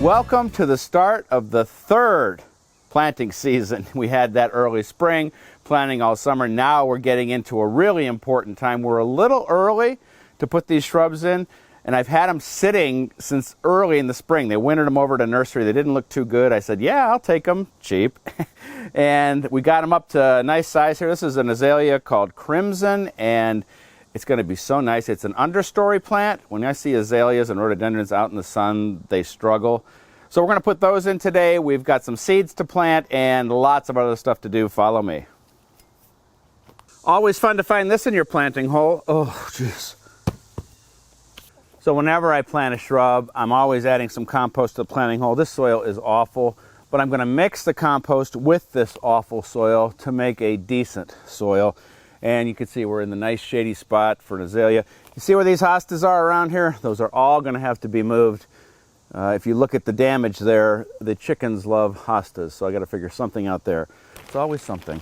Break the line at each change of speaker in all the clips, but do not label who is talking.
Welcome to the start of the third planting season. We had that early spring, planting all summer. Now we're getting into a really important time. We're a little early to put these shrubs in, and I've had them sitting since early in the spring. They wintered them over to nursery. They didn't look too good. I said, yeah, I'll take them, cheap. And we got them up to a nice size here. This is an azalea called Crimson, and it's going to be so nice. It's an understory plant. When I see azaleas and rhododendrons out in the sun, they struggle. So we're going to put those in today. We've got some seeds to plant and lots of other stuff to do. Follow me. Always fun to find this in your planting hole. Oh, jeez. So whenever I plant a shrub, I'm always adding some compost to the planting hole. This soil is awful, but I'm going to mix the compost with this awful soil to make a decent soil. And you can see we're in the nice shady spot for an azalea. You see where these hostas are around here? Those are all going to have to be moved. If you look at the damage there, the chickens love hostas, so I got to figure something out there. It's always something.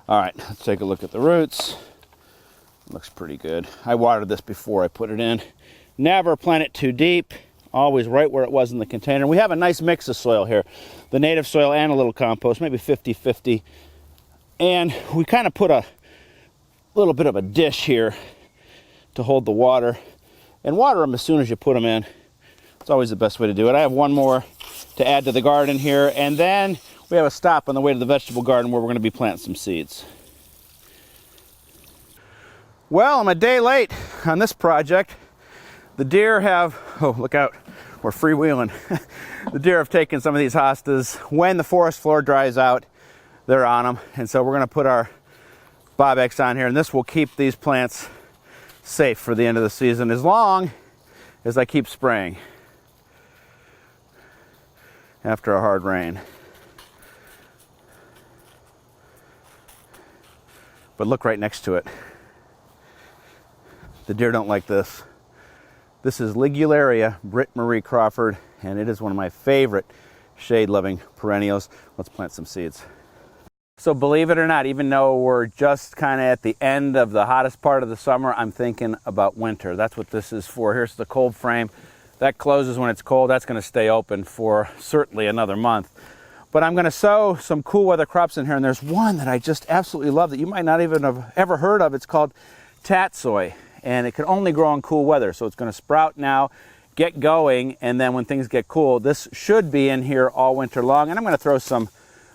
All right, let's take a look at the roots. Looks pretty good. I watered this before I put it in. Never plant it too deep. Always right where it was in the container. We have a nice mix of soil here. The native soil and a little compost, maybe 50-50. And we kind of put a little bit of a dish here to hold the water. And water them as soon as you put them in. It's always the best way to do it. I have one more to add to the garden here. And then we have a stop on the way to the vegetable garden where we're going to be planting some seeds. Well, I'm a day late on this project. The deer have, oh, look out, we're freewheeling. The deer have taken some of these hostas. When the forest floor dries out, they're on them. And so we're going to put our Bob-X on here, and this will keep these plants safe for the end of the season as long as I keep spraying after a hard rain. But look right next to it. The deer don't like this. This is Ligularia Britt Marie Crawford, and it is one of my favorite shade-loving perennials. Let's plant some seeds. So believe it or not, even though we're just kind of at the end of the hottest part of the summer, I'm thinking about winter. That's what this is for. Here's the cold frame. That closes when it's cold. That's going to stay open for certainly another month. But I'm going to sow some cool weather crops in here, and there's one that I just absolutely love that you might not even have ever heard of. It's called tatsoi. And it can only grow in cool weather. So it's going to sprout now, get going, and then when things get cool, this should be in here all winter long. And I'm going to throw some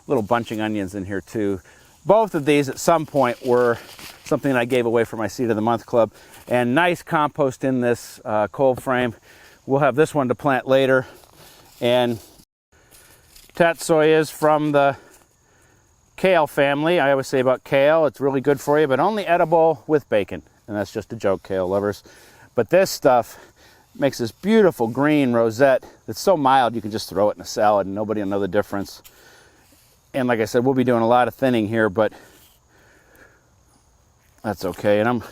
little bunching onions in here too. Both of these at some point were something that I gave away for my Seed of the Month Club. And nice compost in this cold frame. We'll have this one to plant later. And tatsoi is from the kale family. I always say about kale, it's really good for you, but only edible with bacon. And that's just a joke, kale lovers. But this stuff makes this beautiful green rosette that's so mild you can just throw it in a salad and nobody will know the difference. And like I said, we'll be doing a lot of thinning here, but that's okay. And I'm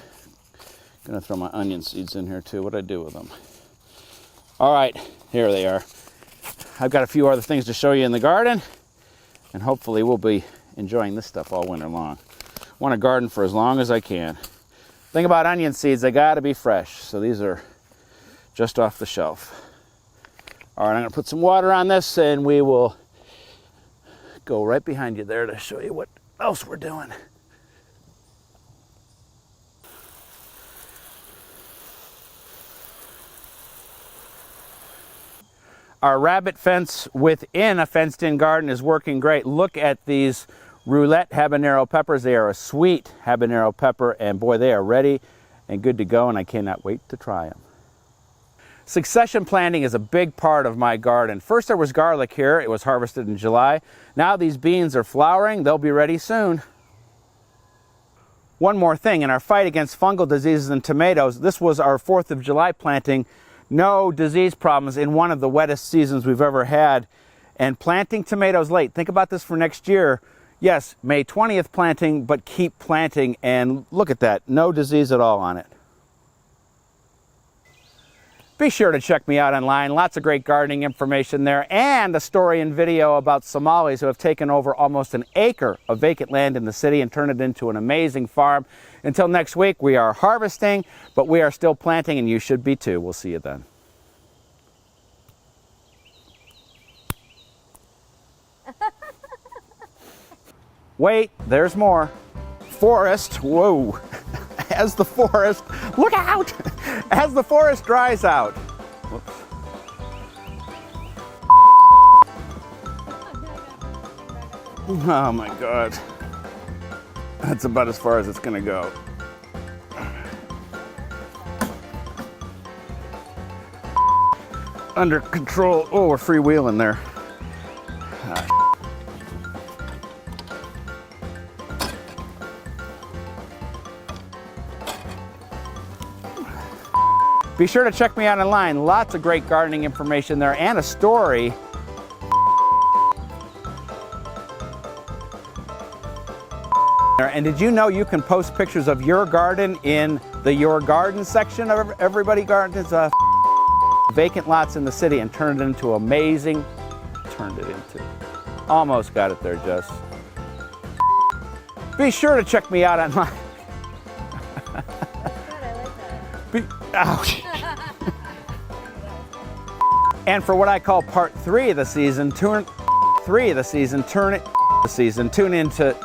gonna throw my onion seeds in here too. What'd I do with them? All right, here they are. I've got a few other things to show you in the garden, and hopefully we'll be enjoying this stuff all winter long. I want to garden for as long as I can. Thing about onion seeds, they gotta be fresh. So these are just off the shelf. All right, I'm gonna put some water on this and we will go right behind you there to show you what else we're doing. Our rabbit fence within a fenced-in garden is working great. Look at these roulette habanero peppers. They are a sweet habanero pepper, and boy, they are ready and good to go, and I cannot wait to try them. Succession planting is a big part of my garden. First there was garlic here. It was harvested in July. Now these beans are flowering. They'll be ready soon. One more thing, in our fight against fungal diseases in tomatoes, this was our 4th of July planting. No disease problems in one of the wettest seasons we've ever had. And planting tomatoes late, think about this for next year. Yes, May 20th planting, but keep planting, and look at that, no disease at all on it. Be sure to check me out online. Lots of great gardening information there, and a story and video about Somalis who have taken over almost an acre of vacant land in the city and turned it into an amazing farm. Until next week, we are harvesting, but we are still planting, and you should be too. We'll see you then. Wait, there's more. Forest, whoa. As the forest, look out! As the forest dries out. Whoops. Oh my God. That's about as far as it's gonna go. Under control. Oh, we're freewheeling there. Be sure to check me out online. Lots of great gardening information there and a story. And did you know you can post pictures of your garden in the Your Garden section of Everybody Gardens? Vacant lots in the city and turned it into amazing. Almost got it there, Jess. Be sure to check me out online. Ouch. And for what I call part 3 of the season, tune into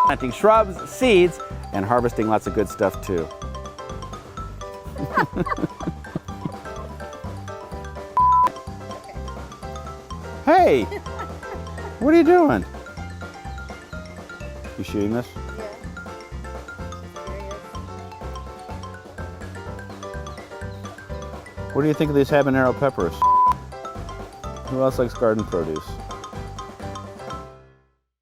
planting shrubs, seeds, and harvesting lots of good stuff too. Hey, what are you doing? You shooting this? What do you think of these habanero peppers? Who else likes garden produce?